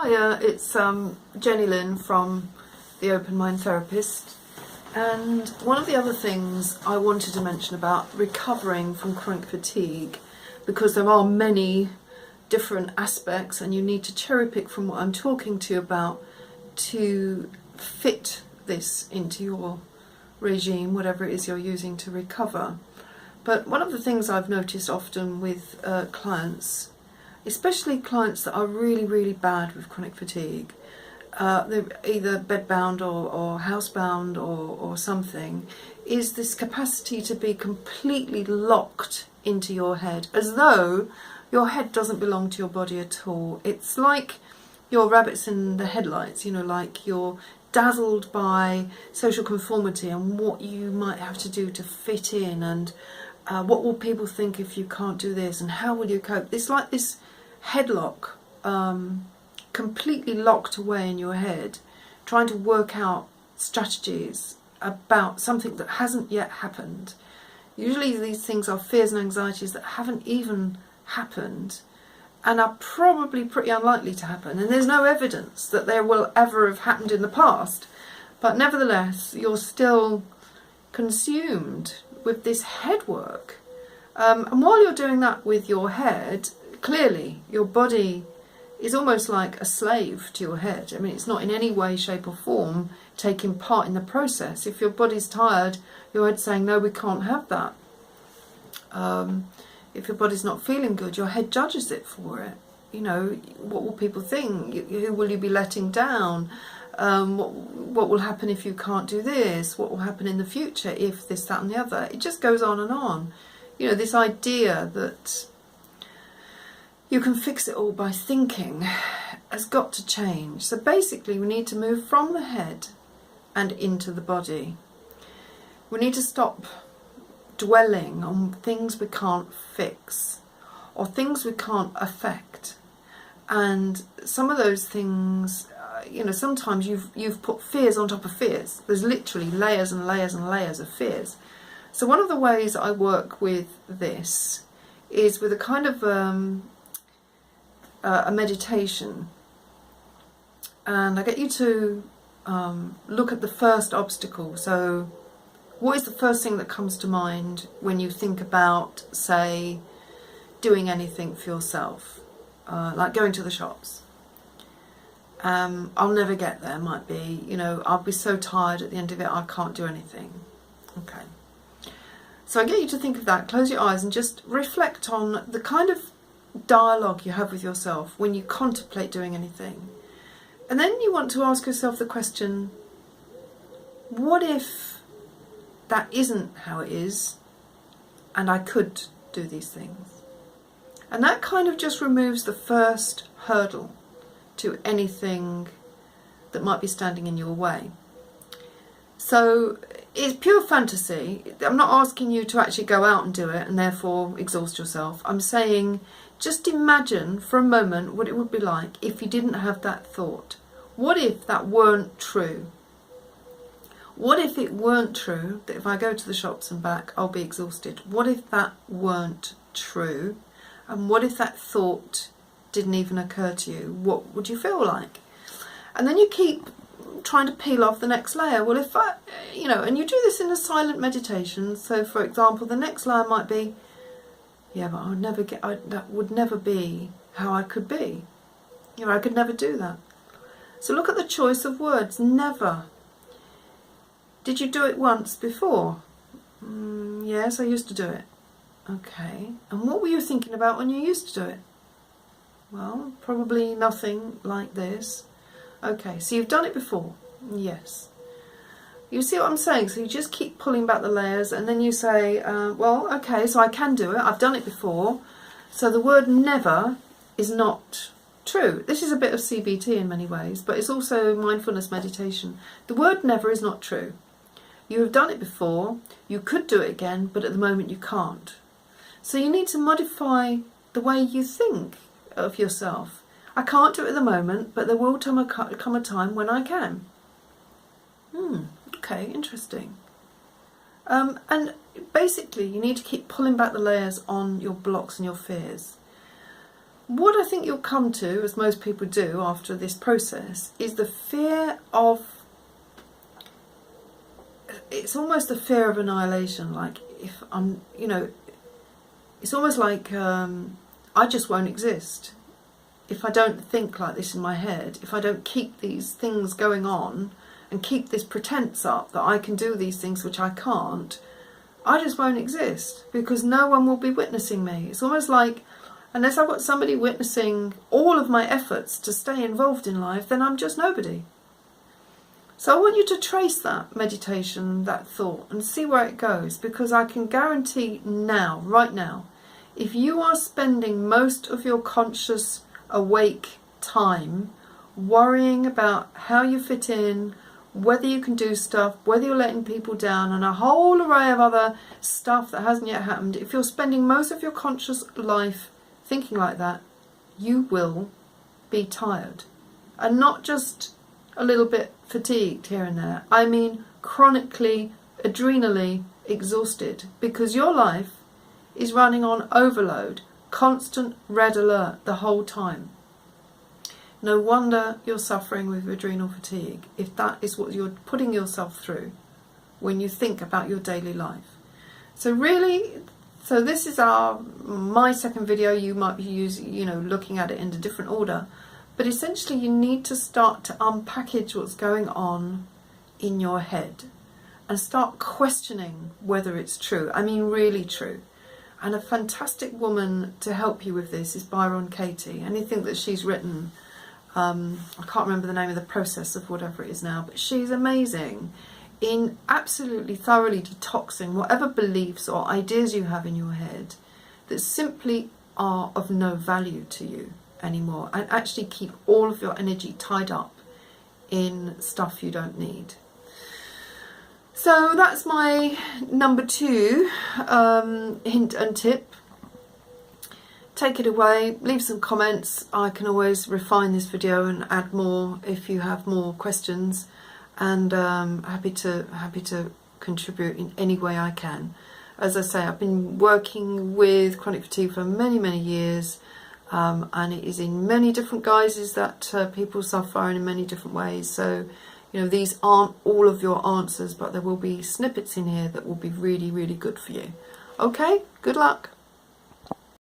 Hiya, it's Jenny Lynn from the Open Mind Therapist, and one of the other things I wanted to mention about recovering from chronic fatigue, because there are many different aspects and you need to cherry pick from what I'm talking to you about to fit this into your regime, whatever it is you're using to recover. But one of the things I've noticed often with clients, especially clients that are really bad with chronic fatigue, they're either bedbound or housebound or something, is this capacity to be completely locked into your head, as though your head doesn't belong to your body at all. It's like you're rabbits in the headlights, you know, like you're dazzled by social conformity and what you might have to do to fit in, and what will people think if you can't do this, and how will you cope? It's like this headlock, completely locked away in your head, trying to work out strategies about something that hasn't yet happened. Usually these things are fears and anxieties that haven't even happened and are probably pretty unlikely to happen, and there's no evidence that they will ever have happened in the past, but nevertheless you're still consumed with this head work. And while you're doing that with your head, clearly your body is almost like a slave to your head. I mean, it's not in any way, shape or form taking part in the process. If your body's tired, your head's saying, no, we can't have that. If your body's not feeling good, your head judges it for it. You know, what will people think? Who will you be letting down? What will happen if you can't do this? What will happen in the future if this, that and the other? It just goes on and on. You know, this idea that you can fix it all by thinking has got to change. So basically we need to move from the head and into the body. We need to stop dwelling on things we can't fix or things we can't affect. And some of those things, you know, sometimes you've put fears on top of fears. There's literally layers and layers and layers of fears. So one of the ways I work with this is with a kind of a meditation, and I get you to look at the first obstacle. So what is the first thing that comes to mind when you think about, say, doing anything for yourself, like going to the shops? I'll never get there, might be, you know, I'll be so tired at the end of it I can't do anything. Okay, so I get you to think of that, close your eyes and just reflect on the kind of dialogue you have with yourself when you contemplate doing anything. And then you want to ask yourself the question, what if that isn't how it is and I could do these things? And that kind of just removes the first hurdle to anything that might be standing in your way. So it's pure fantasy. I'm not asking you to actually go out and do it and therefore exhaust yourself. I'm saying just imagine for a moment what it would be like if you didn't have that thought. What if that weren't true? What if it weren't true that if I go to the shops and back I'll be exhausted? What if that weren't true? And what if that thought didn't even occur to you? What would you feel like? And then you keep trying to peel off the next layer. Well, if I, you know, and you do this in a silent meditation. So for example, the next layer might be, yeah, but I would never get, that would never be how I could be. You know, I could never do that. So look at the choice of words, never. Did you do it once before? Yes, I used to do it. Okay, and what were you thinking about when you used to do it? Well, probably nothing like this. Okay, so you've done it before. Yes. You see what I'm saying? So you just keep pulling back the layers, and then you say, well, okay, so I can do it. I've done it before. So the word never is not true. This is a bit of CBT in many ways, but it's also mindfulness meditation. The word never is not true. You have done it before. You could do it again, but at the moment you can't. So you need to modify the way you think of yourself. I can't do it at the moment, but there will come a time when I can. Okay, interesting. And basically you need to keep pulling back the layers on your blocks and your fears. what I think you'll come to, as most people do after this process, is the fear of, it's almost the fear of annihilation. Like, if I'm, you know, it's almost like I just won't exist if I don't think like this in my head, if I don't keep these things going on and keep this pretense up that I can do these things which I can't. I just won't exist because no one will be witnessing me. It's almost like, unless I've got somebody witnessing all of my efforts to stay involved in life, then I'm just nobody. So I want you to trace that meditation, that thought, and see where it goes, because I can guarantee now, right now, if you are spending most of your conscious awake time worrying about how you fit in, whether you can do stuff, whether you're letting people down, and a whole array of other stuff that hasn't yet happened, if you're spending most of your conscious life thinking like that, you will be tired. And not just a little bit fatigued here and there. I mean chronically, adrenally exhausted, because your life is running on overload, constant red alert the whole time. No wonder you're suffering with adrenal fatigue, if that is what you're putting yourself through when you think about your daily life. So really, so this is my second video. You might be looking at it in a different order, but essentially you need to start to unpackage what's going on in your head and start questioning whether it's true. I mean, really true. And a fantastic woman to help you with this is Byron Katie. Anything that she's written, I can't remember the name of the process of whatever it is now, but she's amazing in absolutely thoroughly detoxing whatever beliefs or ideas you have in your head that simply are of no value to you anymore, and actually keep all of your energy tied up in stuff you don't need. So that's my number 2 hint and tip. Take it away, leave some comments. I can always refine this video and add more if you have more questions, and happy to contribute in any way I can. As I say, I've been working with chronic fatigue for many years, and it is in many different guises that people suffer, and in many different ways. So, you know, these aren't all of your answers, but there will be snippets in here that will be really good for you. Okay, good luck.